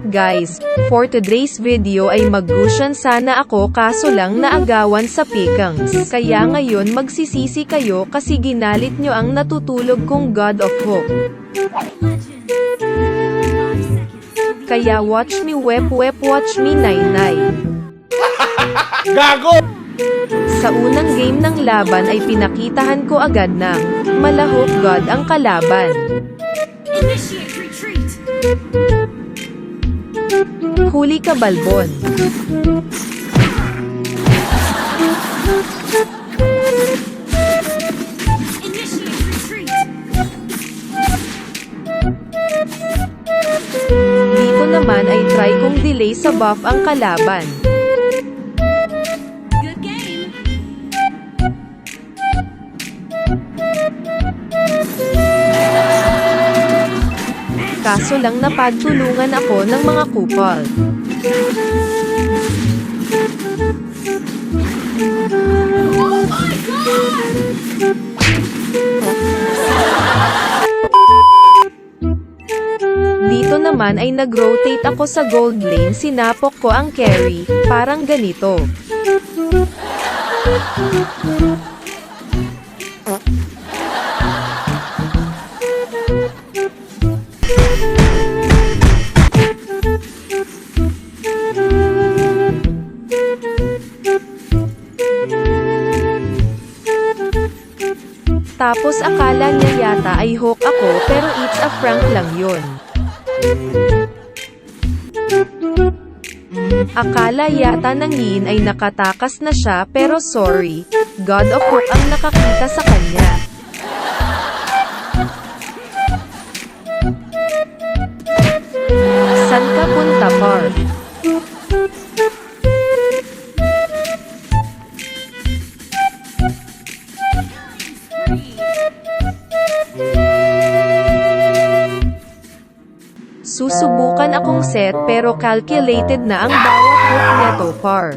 Guys, for today's video ay mag-gusyan sana ako kaso lang naagawan sa pikangs. Kaya ngayon magsisisi kayo kasi ginalit nyo ang natutulog kong God of Hope. Kaya watch me watch me nay. Gago! Sa unang game ng laban ay pinakitahan ko agad ng malahok God ang kalaban. Initiate retreat. Huli ka Balbon. Initiate retreat. Dito naman ay try kong delay sa buff ang kalaban. Good game. Kaso lang napagtulungan ako ng mga kupal. Oh my god! Dito naman ay nag-rotate ako sa gold lane, sinapok ko ang carry, parang ganito. Tapos akala niya yata ay hook ako pero it's a prank lang yun. Akala yata ng Yin ay nakatakas na siya pero sorry, God of Hook ang nakakita sa kanya. San ka punta par? Susubukan akong set pero calculated na ang bawat hook neto par.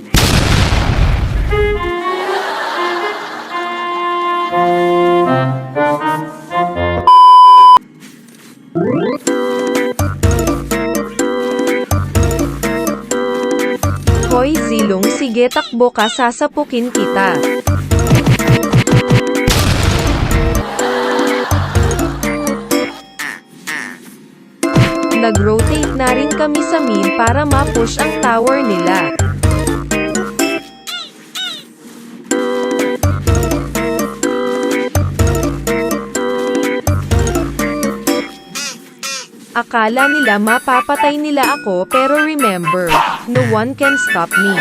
Hoy Zilong, sige takbo ka, sasapukin kita. Nag-rotate na rin kami sa mid para ma-push ang tower nila. Akala nila mapapatay nila ako pero remember, no one can stop me.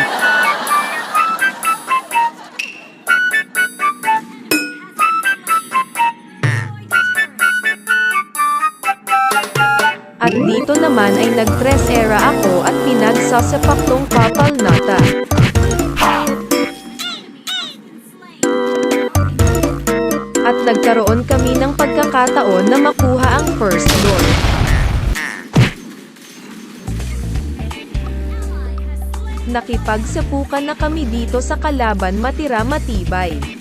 At dito naman ay nag-press era ako at pinagsasapak tong Papal Nata. At nagkaroon kami ng pagkakataon na makuha ang first door. Nakipagsapukan na kami dito sa kalaban, matira matibay.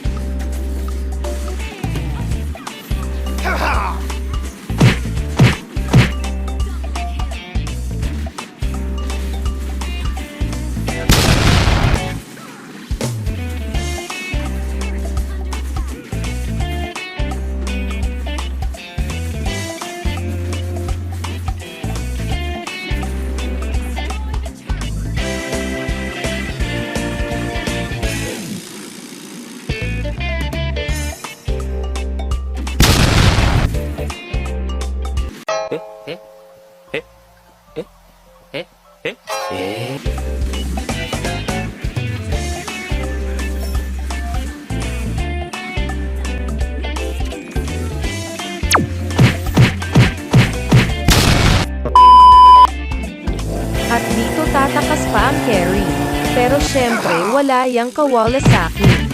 At dito tatakas pa ang carry. Pero syempre wala yang kawala sa akin.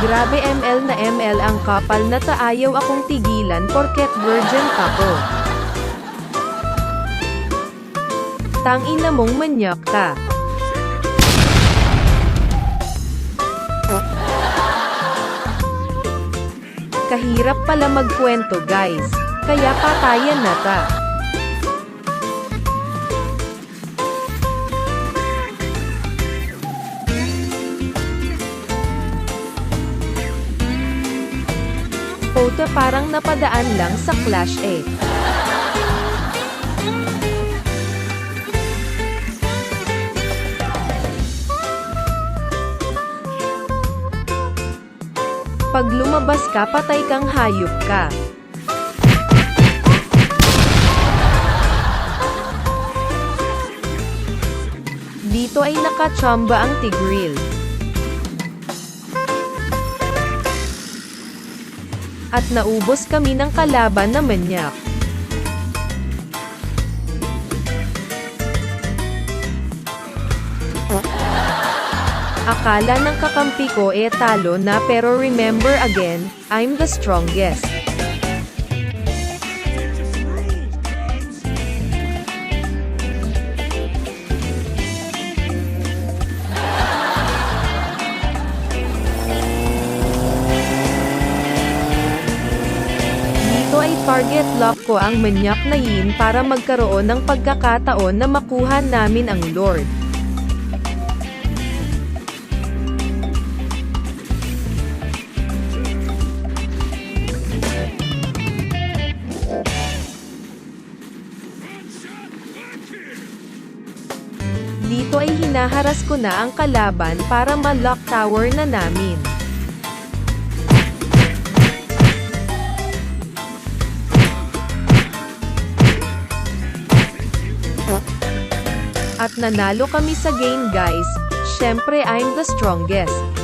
Grabe ML na ML ang kapal na taayaw akong tigilan porket virgin ako. Tangina mong manyak ka. Kahirap pala magkwento guys, kaya patayan na ta. Photo parang napadaan lang sa Clash eh. Pag lumabas ka patay kang hayop ka. Dito ay nakachamba ang Tigril. At naubos kami ng kalaban na manyak. Akala ng kakampi ko talo na pero remember again, I'm the strongest. Dito ay target lock ko ang manyak na yin para magkaroon ng pagkakataon na makuha namin ang Lord. Dito ay hinaharas ko na ang kalaban para ma-lock tower na namin. At nanalo kami sa game guys, syempre I'm the strongest.